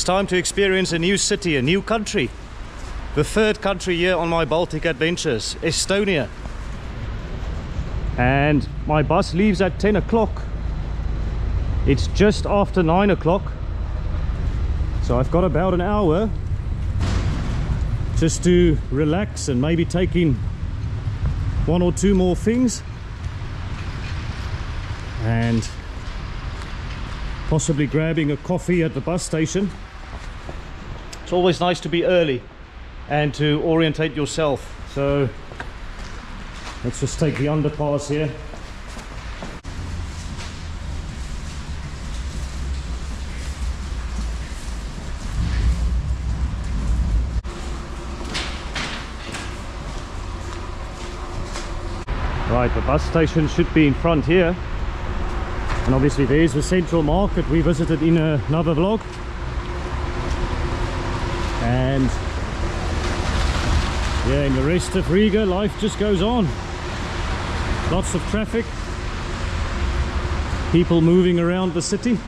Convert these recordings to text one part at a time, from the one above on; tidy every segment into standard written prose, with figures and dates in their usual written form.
It's time to experience a new city, a new country. The third country here on my Baltic adventures, Estonia. And my bus leaves at 10 o'clock. It's just after 9 o'clock. So I've got about an hour just to relax and maybe take in one or two more things. And possibly grabbing a coffee at the bus station. It's always nice to be early and to orientate yourself. So let's just take the underpass here. Right, the bus station should be in front here. And obviously there's the central market we visited in another vlog. And yeah, in the rest of Riga, life just goes on. Lots of traffic. People moving around the city.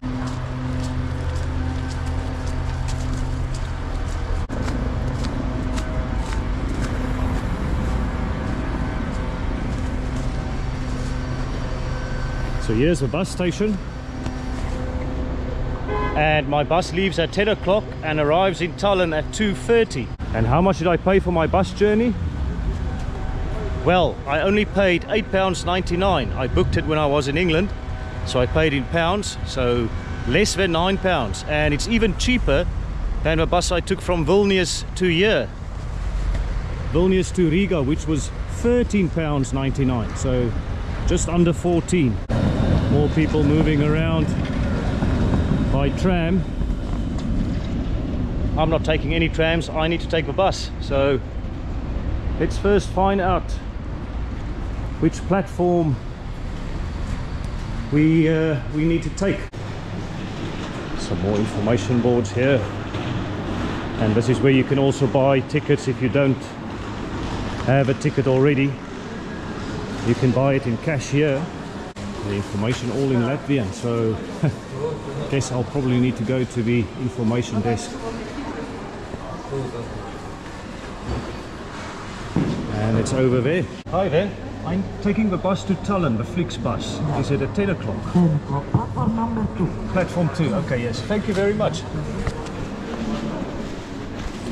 So here's the bus station, and my bus leaves at 10 o'clock and arrives in Tallinn at 2:30. And how much did I pay for my bus journey? Well, I only paid £8.99. I booked it when I was in England, so I paid in pounds, so less than £9. And it's even cheaper than the bus I took from Vilnius to here. Vilnius to Riga, which was £13.99, so just under 14. More people moving around by tram. I'm not taking any trams, I need to take the bus. So let's first find out which platform we need to take. Some more information boards here. And this is where you can also buy tickets if you don't have a ticket already. You can buy it in cash here. The information all in Latvian, so I guess I'll probably need to go to the information desk. And it's over there. Hi there. I'm taking the bus to Tallinn, the Flix bus. Is it at 10 o'clock? 10 o'clock. Platform number 2. Platform 2. Okay, yes. Thank you very much.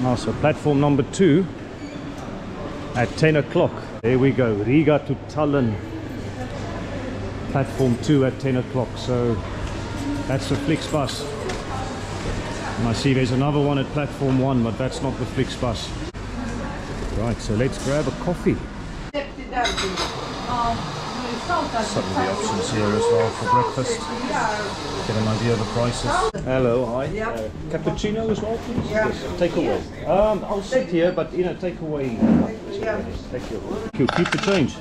Now, so platform number 2 at 10 o'clock. There we go. Riga to Tallinn. Platform 2 at 10 o'clock, so that's the Flix bus. And I see there's another one at platform 1, but that's not the Flix bus. Right, so let's grab a coffee. Some of the options here as well for breakfast. Get an idea of the prices. Hello, hi. Cappuccino as well, please? Yes, take away. I'll sit here, but take away. Thank you. Keep the change.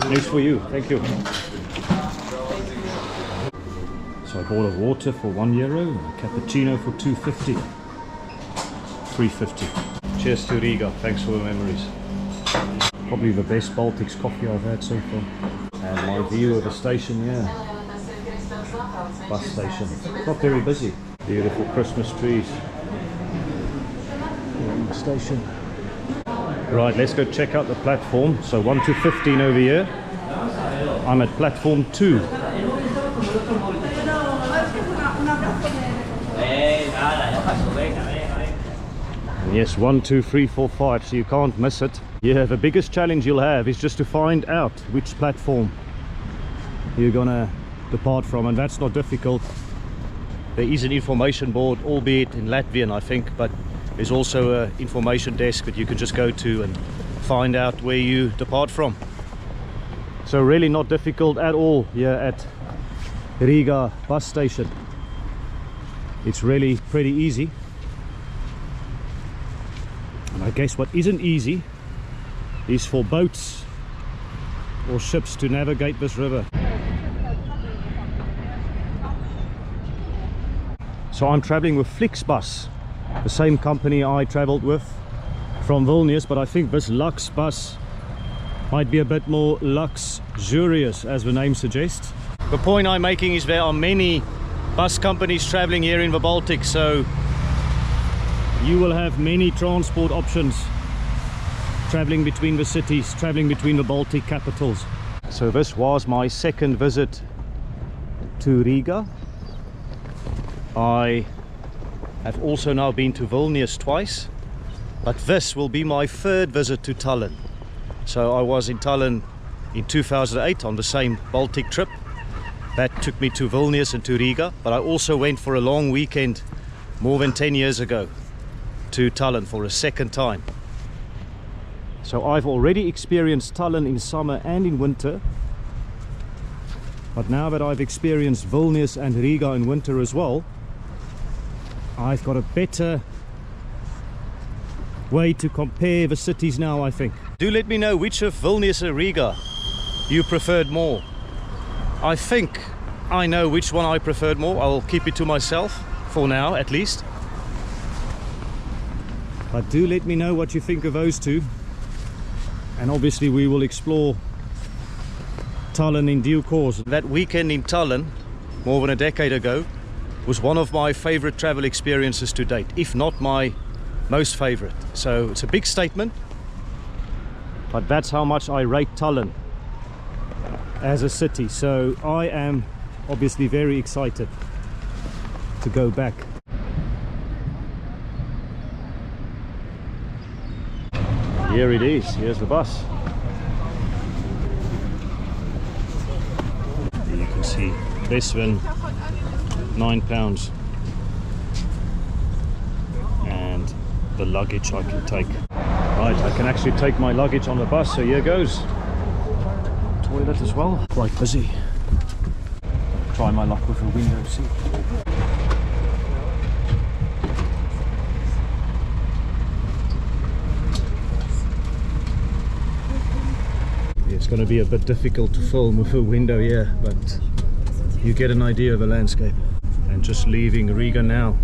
Nice for you, thank you. So I bought a water for €1, a cappuccino for $2.50, $3.50. Cheers to Riga, thanks for the memories. Probably the best Baltics coffee I've had so far. And my view of the station, yeah. Bus station, not very busy. Beautiful Christmas trees. Here in the station. Right, let's go check out the platform. So 1 to 15 over here. I'm at platform 2. And yes, 1, 2, 3, 4, 5, so you can't miss it. Yeah, the biggest challenge you'll have is just to find out which platform you're gonna depart from, and that's not difficult. There is an information board, albeit in Latvian, I think, but there's also an information desk that you can just go to and find out where you depart from. So really not difficult at all here at Riga bus station. It's really pretty easy. And I guess what isn't easy is for boats or ships to navigate this river. So I'm traveling with Flix bus, the same company I traveled with from Vilnius, but I think this Lux bus might be a bit more luxurious, as the name suggests. The point I'm making is there are many bus companies traveling here in the Baltic, so you will have many transport options traveling between the cities, traveling between the Baltic capitals. So this was my second visit to Riga. I have also now been to Vilnius twice, but this will be my third visit to Tallinn. So I was in Tallinn in 2008 on the same Baltic trip. That took me to Vilnius and to Riga, but I also went for a long weekend more than 10 years ago to Tallinn for a second time. So I've already experienced Tallinn in summer and in winter, but now that I've experienced Vilnius and Riga in winter as well, I've got a better way to compare the cities now, I think. Do let me know which of Vilnius and Riga you preferred more. I think I know which one I preferred more. I'll keep it to myself, for now at least. But do let me know what you think of those two. And obviously we will explore Tallinn in due course. That weekend in Tallinn, more than a decade ago, was one of my favorite travel experiences to date, if not my most favorite. So it's a big statement, but that's how much I rate Tallinn as a city. So I am obviously very excited to go back. Here it is, here's the bus. You can see this one, £9, and the luggage I can take. Right, I can actually take my luggage on the bus, so here goes. Toilet as well, quite busy. Try my luck with a window seat. It's going to be a bit difficult to film with a window here, but you get an idea of the landscape. And just leaving Riga now.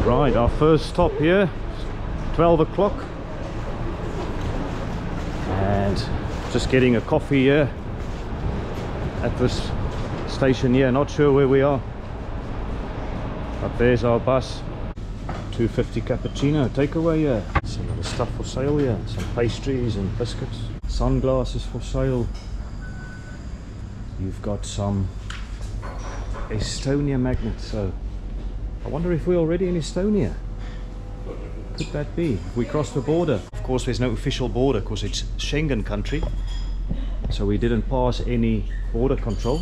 Right, our first stop here, 12 o'clock, and just getting a coffee here at this station here. Not sure where we are, but there's our bus. 250 cappuccino takeaway here. Some other stuff for sale here, some pastries and biscuits, sunglasses for sale. You've got some Estonia magnets, so I wonder if we're already in Estonia. Could that be? If we cross the border. Of course there's no official border because it's Schengen country, so we didn't pass any border control.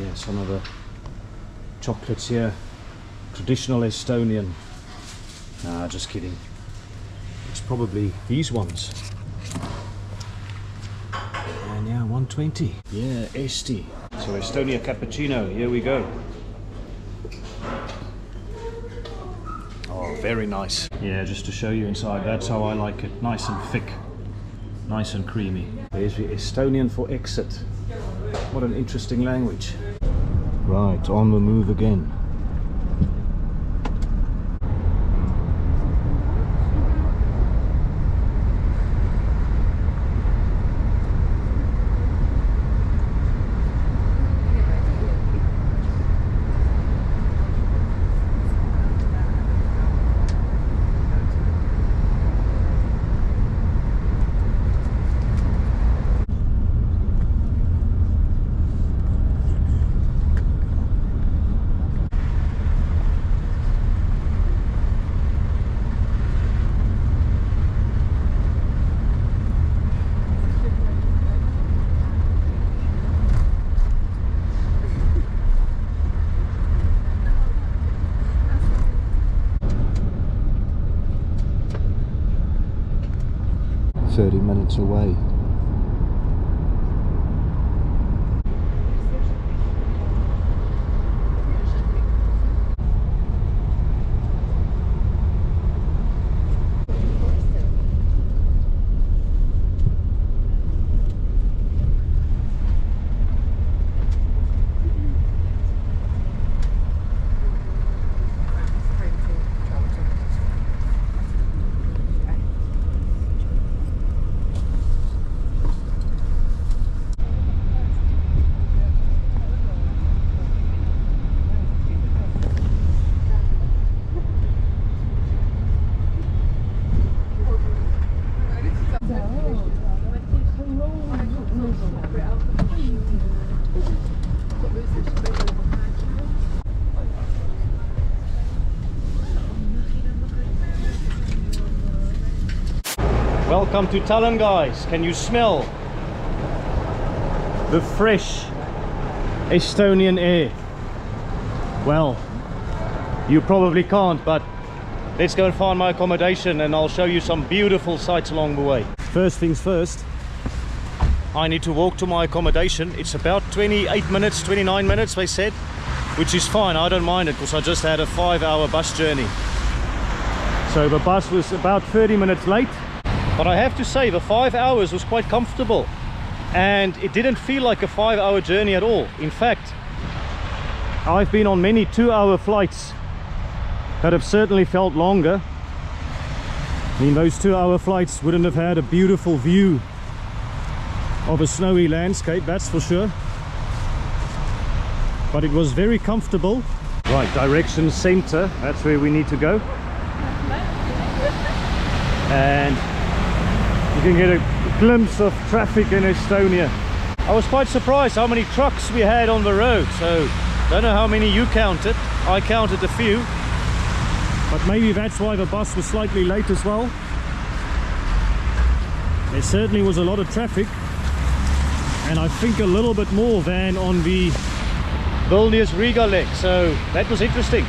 Yeah, some of the chocolates here, traditional Estonian. Nah, just kidding. It's probably these ones. And yeah, 120. Yeah, Eesti. So Estonia cappuccino, here we go. Oh, very nice. Yeah, just to show you inside, that's how I like it. Nice and thick, nice and creamy. There's the Estonian for exit. What an interesting language. Right, on the move again. 30 minutes away. Welcome to Tallinn, guys. Can you smell the fresh Estonian air? Well, you probably can't, but let's go and find my accommodation and I'll show you some beautiful sights along the way. First things first, I need to walk to my accommodation. It's about 28 minutes, 29 minutes they said, which is fine. I don't mind it because I just had a 5-hour bus journey. So the bus was about 30 minutes late. But I have to say the 5 hours was quite comfortable and it didn't feel like a 5-hour journey at all. In fact, I've been on many 2-hour flights that have certainly felt longer. I mean, those 2-hour flights wouldn't have had a beautiful view of a snowy landscape, that's for sure. But it was very comfortable. Right, direction center, that's where we need to go. And you can get a glimpse of traffic in Estonia. I was quite surprised how many trucks we had on the road, so don't know how many you counted. I counted a few, but maybe that's why the bus was slightly late as well. There certainly was a lot of traffic, and I think a little bit more than on the Vilnius-Riga leg, so that was interesting.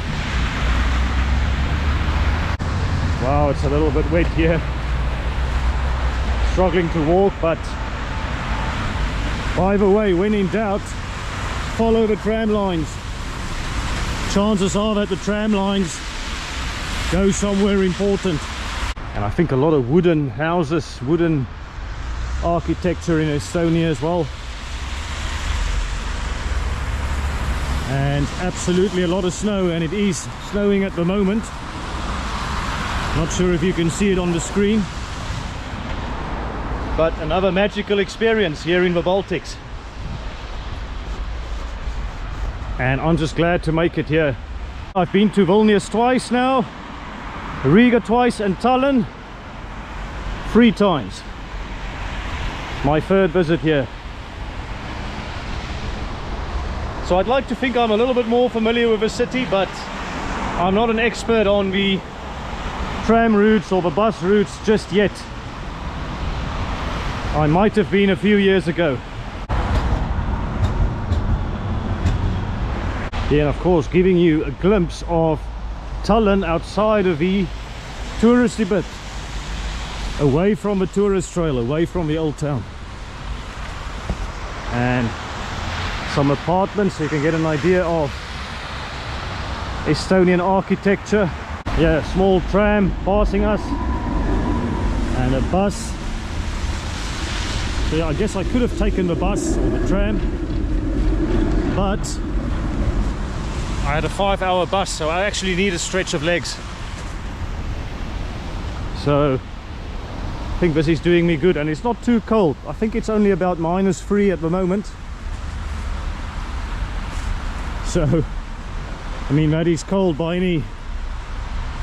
Wow, it's a little bit wet here. Struggling to walk, but by the way, when in doubt, follow the tram lines. Chances are that the tram lines go somewhere important. And I think a lot of wooden houses, wooden architecture in Estonia as well. And absolutely a lot of snow, and it is snowing at the moment. Not sure if you can see it on the screen. But another magical experience here in the Baltics. And I'm just glad to make it here. I've been to Vilnius twice now, Riga twice, and Tallinn 3 times. My 3rd visit here. So I'd like to think I'm a little bit more familiar with the city, but I'm not an expert on the tram routes or the bus routes just yet. I might have been a few years ago. Yeah, and of course giving you a glimpse of Tallinn outside of the touristy bit, away from the tourist trail, away from the old town. And some apartments so you can get an idea of Estonian architecture. Yeah, a small tram passing us and a bus. So yeah, I guess I could have taken the bus or the tram, but I had a 5-hour bus, so I actually need a stretch of legs. So I think this is doing me good, and it's not too cold. I think it's only about -3 at the moment. So, I mean, that is cold by any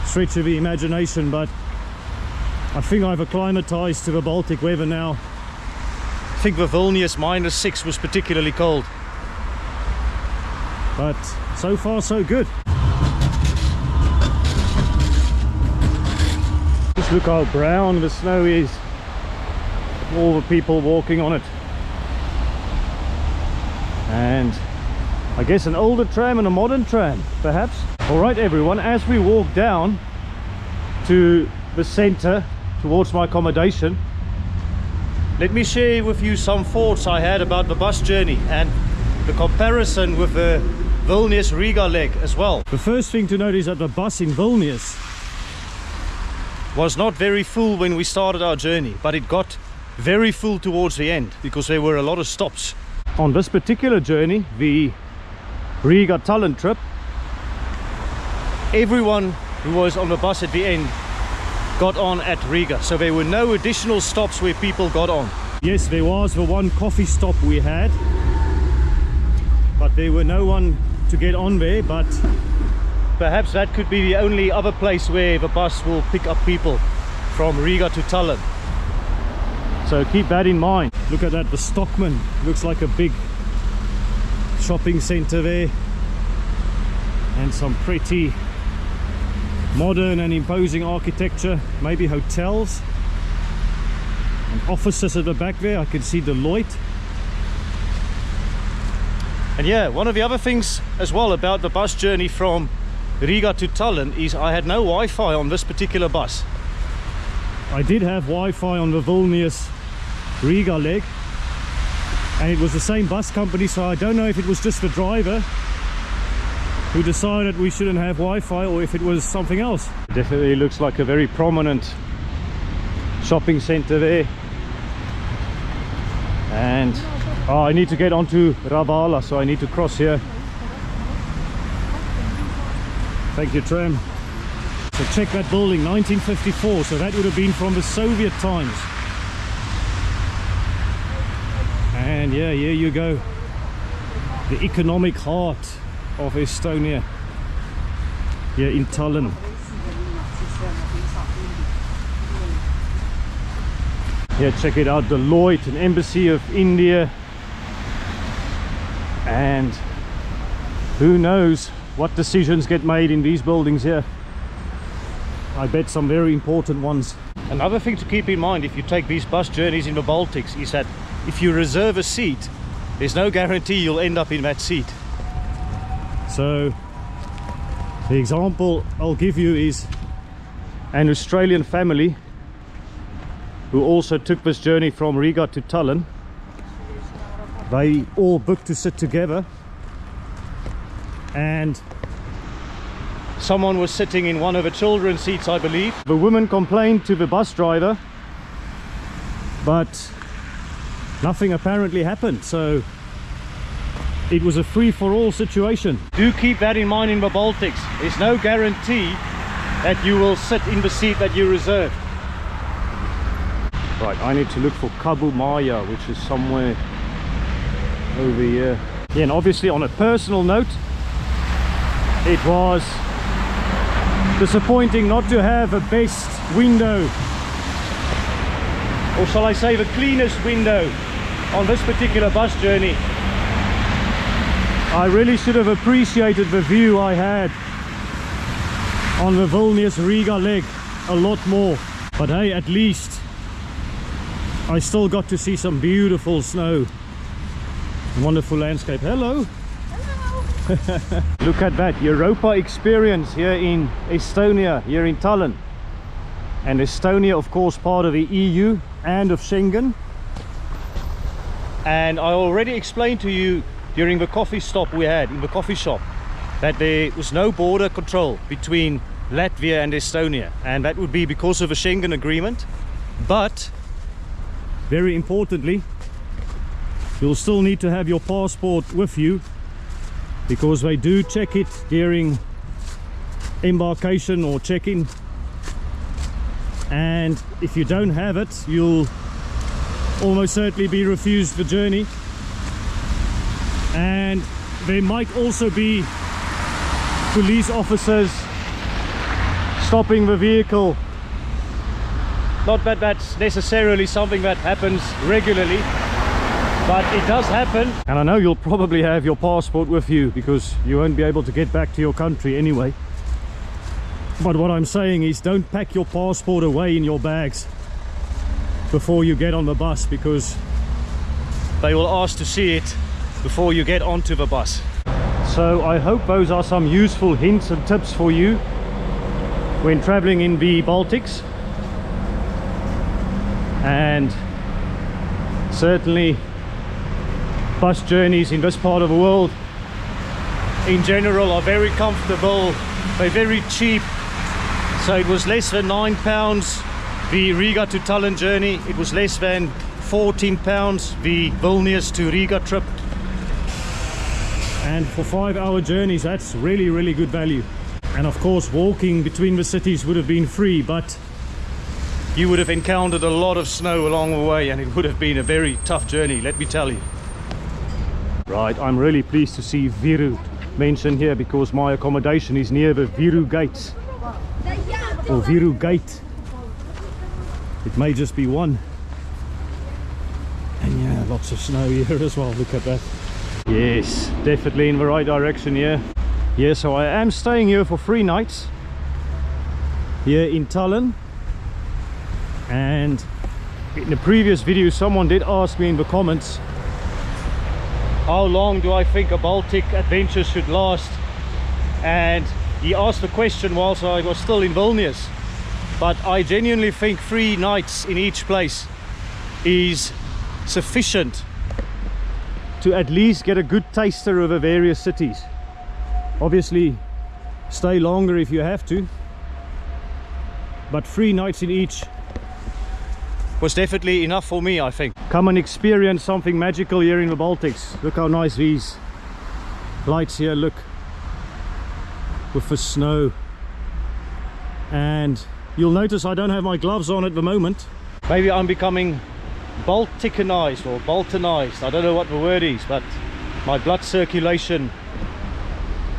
stretch of the imagination, but I think I've acclimatized to the Baltic weather now. I think the Vilnius -6 was particularly cold. But so far so good. Just look how brown the snow is. All the people walking on it. And I guess an older tram and a modern tram, perhaps. Alright everyone, as we walk down to the center towards my accommodation, let me share with you some thoughts I had about the bus journey and the comparison with the Vilnius-Riga leg as well. The first thing to note is that the bus in Vilnius was not very full when we started our journey, but it got very full towards the end because there were a lot of stops. On this particular journey, the Riga-Tallinn trip, everyone who was on the bus at the end got on at Riga, so there were no additional stops where people got on. Yes, there was the one coffee stop we had, but there were no one to get on there. But perhaps that could be the only other place where the bus will pick up people from Riga to Tallinn, so keep that in mind. Look at that, the Stockman looks like a big shopping center there, and some pretty modern and imposing architecture, maybe hotels and offices at the back there. I can see Deloitte. And yeah, one of the other things as well about the bus journey from Riga to Tallinn is I had no Wi-Fi on this particular bus. I did have Wi-Fi on the Vilnius-Riga leg, and it was the same bus company, so I don't know if it was just the driver who decided we shouldn't have Wi-Fi or if it was something else. It definitely looks like a very prominent shopping center there. And I need to get onto Ravala, so I need to cross here. Thank you, tram. So check that building, 1954, so that would have been from the Soviet times. And yeah, here you go, the economic heart of Estonia, here in Tallinn. Here, check it out, Deloitte, an embassy of India, and who knows what decisions get made in these buildings here. I bet some very important ones. Another thing to keep in mind if you take these bus journeys in the Baltics is that if you reserve a seat, there's no guarantee you'll end up in that seat. So the example I'll give you is an Australian family who also took this journey from Riga to Tallinn. They all booked to sit together, and someone was sitting in one of the children's seats, I believe. The woman complained to the bus driver, but nothing apparently happened, so it was a free-for-all situation. Do keep that in mind in the Baltics. There's no guarantee that you will sit in the seat that you reserved. Right, I need to look for Kabu Maya, which is somewhere over here. Yeah, and obviously on a personal note, it was disappointing not to have a best window, or shall I say the cleanest window, on this particular bus journey. I really should have appreciated the view I had on the Vilnius-Riga leg a lot more. But hey, at least I still got to see some beautiful snow. Wonderful landscape. Hello! Hello! Look at that, Europa experience here in Estonia, here in Tallinn. And Estonia, of course, part of the EU and of Schengen. And I already explained to you during the coffee stop we had in the coffee shop that there was no border control between Latvia and Estonia, and that would be because of a Schengen agreement. But very importantly, you'll still need to have your passport with you, because they do check it during embarkation or check-in, and if you don't have it, you'll almost certainly be refused the journey. And there might also be police officers stopping the vehicle. Not that that's necessarily something that happens regularly, but it does happen. And I know you'll probably have your passport with you because you won't be able to get back to your country anyway. But what I'm saying is, don't pack your passport away in your bags before you get on the bus, because they will ask to see it before you get onto the bus. So I hope those are some useful hints and tips for you when traveling in the Baltics. And Certainly bus journeys in this part of the world in general are very comfortable, they're very cheap. So it was less than £9 the Riga to Tallinn journey, it was less than £14 the Vilnius to Riga trip. And for 5-hour journeys, that's really good value. And of course walking between the cities would have been free, but you would have encountered a lot of snow along the way and it would have been a very tough journey, let me tell you. Right, I'm really pleased to see Viru mentioned here because my accommodation is near the Viru gates, or Viru gate. It may just be one. And yeah, lots of snow here as well, look at that. Yes, definitely in the right direction here. Yeah, so I am staying here for 3 nights here in Tallinn. And in the previous video someone did ask me in the comments, how long do I think a Baltic adventure should last? And he asked the question whilst I was still in Vilnius. But I genuinely think 3 nights in each place is sufficient to at least get a good taster of the various cities. Obviously stay longer if you have to, but 3 nights in each was definitely enough for me, I think. Come and experience something magical here in the Baltics. Look how nice these lights here look with the snow. And you'll notice I don't have my gloves on at the moment. Maybe I'm becoming Balticanized or Baltanized, I don't know what the word is, but my blood circulation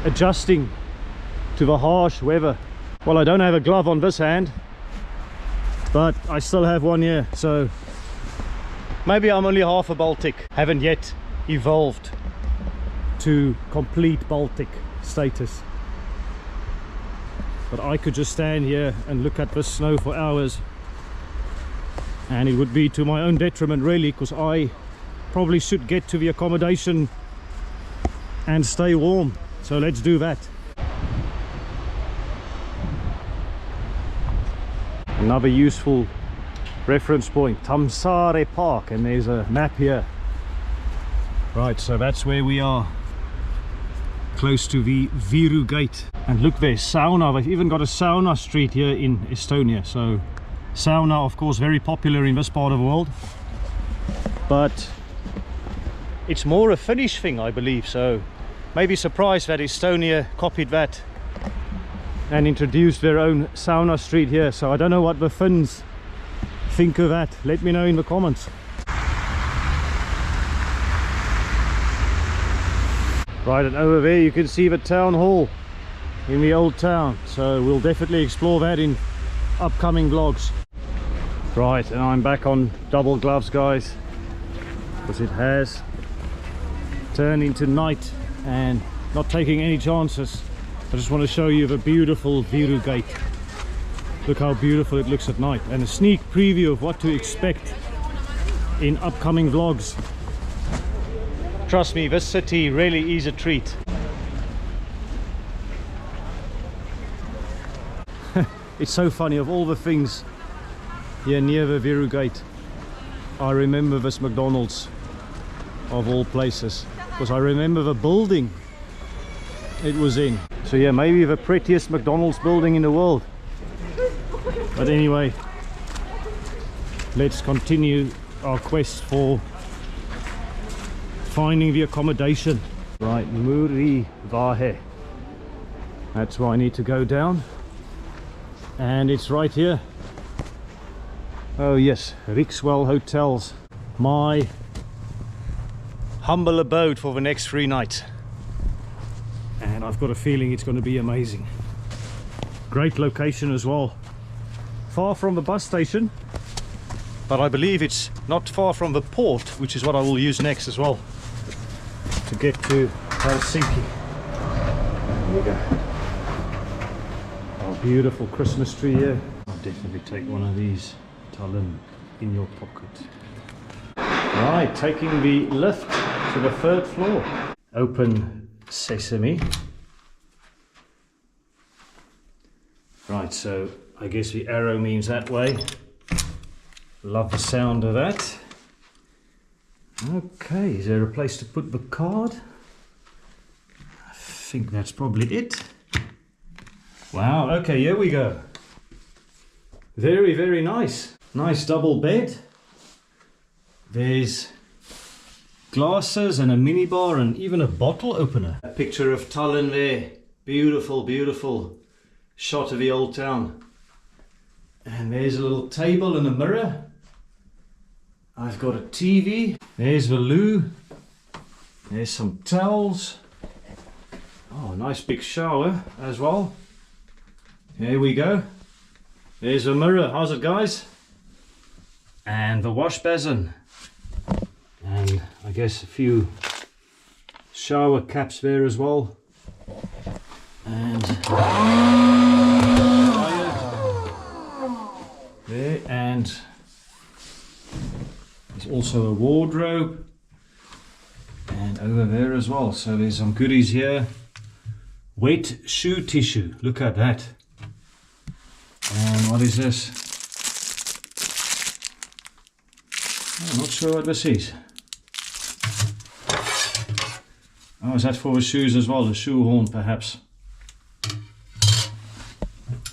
adjusting to the harsh weather. Well, I don't have a glove on this hand, but I still have one here, so maybe I'm only half a Baltic. Haven't yet evolved to complete Baltic status. But I could just stand here and look at the snow for hours, and it would be to my own detriment really, because I probably should get to the accommodation and stay warm. So let's do that. Another useful reference point, Tammsaare Park, and there's a map here. Right, so that's where we are, close to the Viru gate. And look, there's sauna. They've even got a sauna street here in Estonia. So sauna, of course, very popular in this part of the world, but it's more a Finnish thing, I believe. So maybe surprised that Estonia copied that and introduced their own sauna street here. So I don't know what the Finns think of that. Let me know in the comments. Right, and over there you can see the town hall in the old town, so we'll definitely explore that in upcoming vlogs. Right, and I'm back on double gloves, guys, because it has turned into night and not taking any chances. I just want to show you the beautiful Viru gate. Look how beautiful it looks at night, and a sneak preview of what to expect in upcoming vlogs. Trust me, this city really is a treat. It's so funny, of all the things here near the Viru gate, I remember this McDonald's of all places, because I remember the building it was in. So yeah, maybe the prettiest McDonald's building in the world. But anyway, let's continue our quest for finding the accommodation. Right, Muri Vahe, that's where I need to go down, and it's right here. Oh yes, Rikswell Hotels, my humble abode for the next 3 nights, and I've got a feeling it's going to be amazing. Great location as well, far from the bus station, but I believe it's not far from the port, which is what I will use next as well to get to Helsinki. There we go. Our beautiful Christmas tree here. I'll definitely take one of these. Tallinn in your pocket. Right, taking the lift to the 3rd floor. Open sesame. Right, so I guess the arrow means that way. Love the sound of that. Okay, is there a place to put the card? I think that's probably it. Wow, okay, here we go. Very, very nice. Nice double bed. There's glasses and a minibar and even a bottle opener. A picture of Tallinn there. Beautiful, beautiful shot of the old town. And there's a little table and a mirror. I've got a TV. There's the loo. There's some towels. Oh, nice big shower as well. There we go. There's a mirror. How's it, guys? And the wash basin. And I guess a few shower caps there as well. And there, and there's also a wardrobe and over there as well. So there's some goodies here. Wet shoe tissue. Look at that. And what is this? I'm not sure what this is. Oh, is that for the shoes as well? The shoe horn perhaps.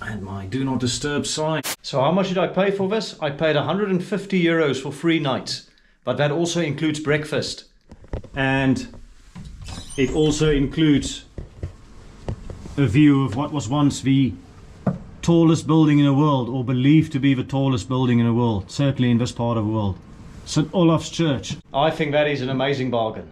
And my do not disturb sign. So how much did I pay for this? I paid 150 euros for 3 nights. But that also includes breakfast. And it also includes a view of what was once the tallest building in the world, or believed to be the tallest building in the world, certainly in this part of the world. St. Olaf's Church. I think that is an amazing bargain.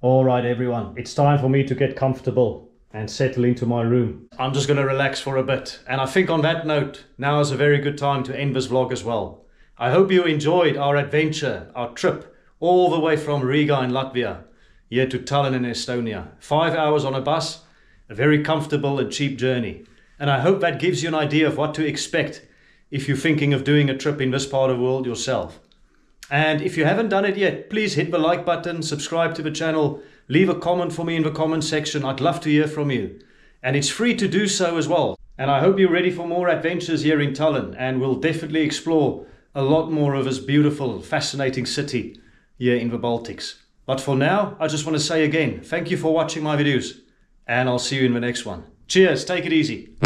Alright everyone, it's time for me to get comfortable and settle into my room. I'm just going to relax for a bit, and I think on that note, now is a very good time to end this vlog as well. I hope you enjoyed our adventure, our trip, all the way from Riga in Latvia, here to Tallinn in Estonia. 5 hours on a bus, a very comfortable and cheap journey. And I hope that gives you an idea of what to expect if you're thinking of doing a trip in this part of the world yourself. And if you haven't done it yet, please hit the like button, subscribe to the channel, leave a comment for me in the comment section. I'd love to hear from you. And it's free to do so as well. And I hope you're ready for more adventures here in Tallinn, and we'll definitely explore a lot more of this beautiful, fascinating city here in the Baltics. But for now, I just want to say again, thank you for watching my videos, and I'll see you in the next one. Cheers, take it easy.